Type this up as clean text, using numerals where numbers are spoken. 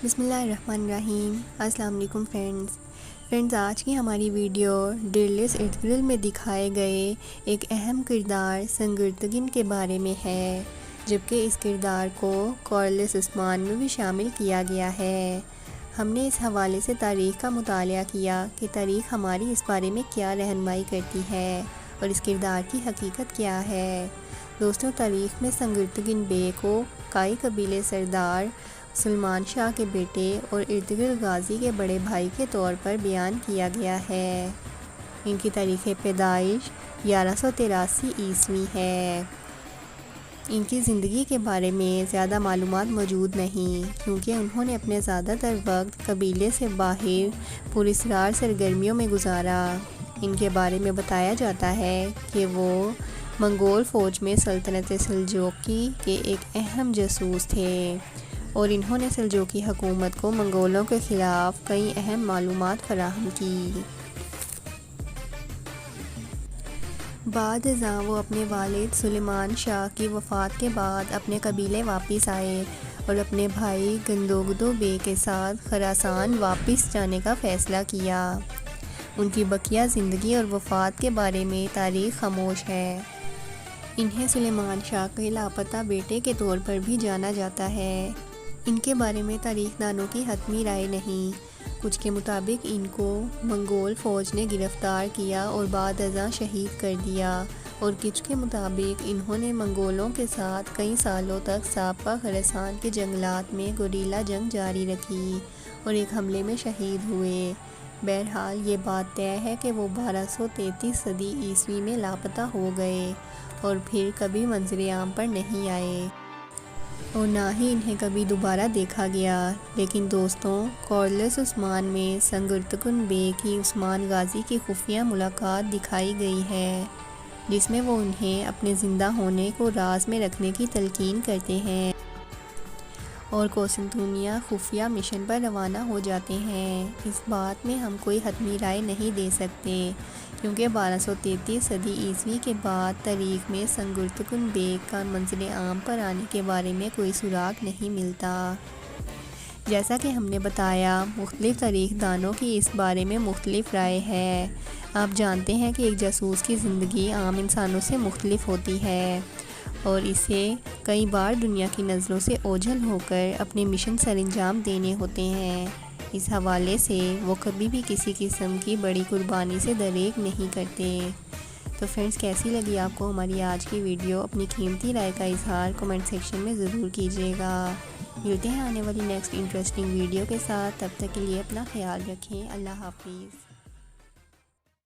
بسم اللہ الرحمن الرحیم۔ السلام علیکم فرینڈز، آج کی ہماری ویڈیو ڈیرلیس ارد گرد میں دکھائے گئے ایک اہم کردار سنگرتگن کے بارے میں ہے، جبکہ اس کردار کو کورلس عثمان میں بھی شامل کیا گیا ہے۔ ہم نے اس حوالے سے تاریخ کا مطالعہ کیا کہ تاریخ ہماری اس بارے میں کیا رہنمائی کرتی ہے اور اس کردار کی حقیقت کیا ہے۔ دوستوں، تاریخ میں سنگرتگن بے کو کائی قبیلے سردار سلمان شاہ کے بیٹے اور ارطغرل غازی کے بڑے بھائی کے طور پر بیان کیا گیا ہے۔ ان کی تاریخ پیدائش 1183 عیسوی ہے۔ ان کی زندگی کے بارے میں زیادہ معلومات موجود نہیں، کیونکہ انہوں نے اپنے زیادہ تر وقت قبیلے سے باہر پراسرار سرگرمیوں میں گزارا۔ ان کے بارے میں بتایا جاتا ہے کہ وہ منگول فوج میں سلطنت سلجوقی کے ایک اہم جاسوس تھے اور انہوں نے سلجوقی حکومت کو منگولوں کے خلاف کئی اہم معلومات فراہم کی۔ بعد ازاں وہ اپنے والد سلیمان شاہ کی وفات کے بعد اپنے قبیلے واپس آئے اور اپنے بھائی گندوگدو بے کے ساتھ خراسان واپس جانے کا فیصلہ کیا۔ ان کی بقیہ زندگی اور وفات کے بارے میں تاریخ خاموش ہے۔ انہیں سلیمان شاہ کے لاپتہ بیٹے کے طور پر بھی جانا جاتا ہے۔ ان کے بارے میں تاریخ دانوں کی حتمی رائے نہیں۔ کچھ کے مطابق ان کو منگول فوج نے گرفتار کیا اور بعد ازاں شہید کر دیا، اور کچھ کے مطابق انہوں نے منگولوں کے ساتھ کئی سالوں تک سابقہ خراسان کے جنگلات میں گوریلا جنگ جاری رکھی اور ایک حملے میں شہید ہوئے۔ بہرحال یہ بات طے ہے کہ وہ 1233 صدی عیسوی میں لاپتہ ہو گئے اور پھر کبھی منظر عام پر نہیں آئے اور نہ ہی انہیں کبھی دوبارہ دیکھا گیا۔ لیکن دوستوں، کورلس عثمان میں سنگرتگن بے کی عثمان غازی کی خفیہ ملاقات دکھائی گئی ہے، جس میں وہ انہیں اپنے زندہ ہونے کو راز میں رکھنے کی تلقین کرتے ہیں اور قسطنطنیہ خفیہ مشن پر روانہ ہو جاتے ہیں۔ اس بات میں ہم کوئی حتمی رائے نہیں دے سکتے، کیونکہ 1233 صدی عیسوی کے بعد تاریخ میں سنگرتگن بے کا منظر عام پر آنے کے بارے میں کوئی سراغ نہیں ملتا۔ جیسا کہ ہم نے بتایا، مختلف تاریخ دانوں کی اس بارے میں مختلف رائے ہے۔ آپ جانتے ہیں کہ ایک جاسوس کی زندگی عام انسانوں سے مختلف ہوتی ہے اور اسے کئی بار دنیا کی نظروں سے اوجھل ہو کر اپنے مشن سر انجام دینے ہوتے ہیں۔ اس حوالے سے وہ کبھی بھی کسی قسم کی بڑی قربانی سے دریغ نہیں کرتے۔ تو فرینڈز، کیسی لگی آپ کو ہماری آج کی ویڈیو؟ اپنی قیمتی رائے کا اظہار کمنٹ سیکشن میں ضرور کیجیے گا۔ ملتے ہیں آنے والی نیکسٹ انٹرسٹنگ ویڈیو کے ساتھ، تب تک کے لیے اپنا خیال رکھیں۔ اللہ حافظ۔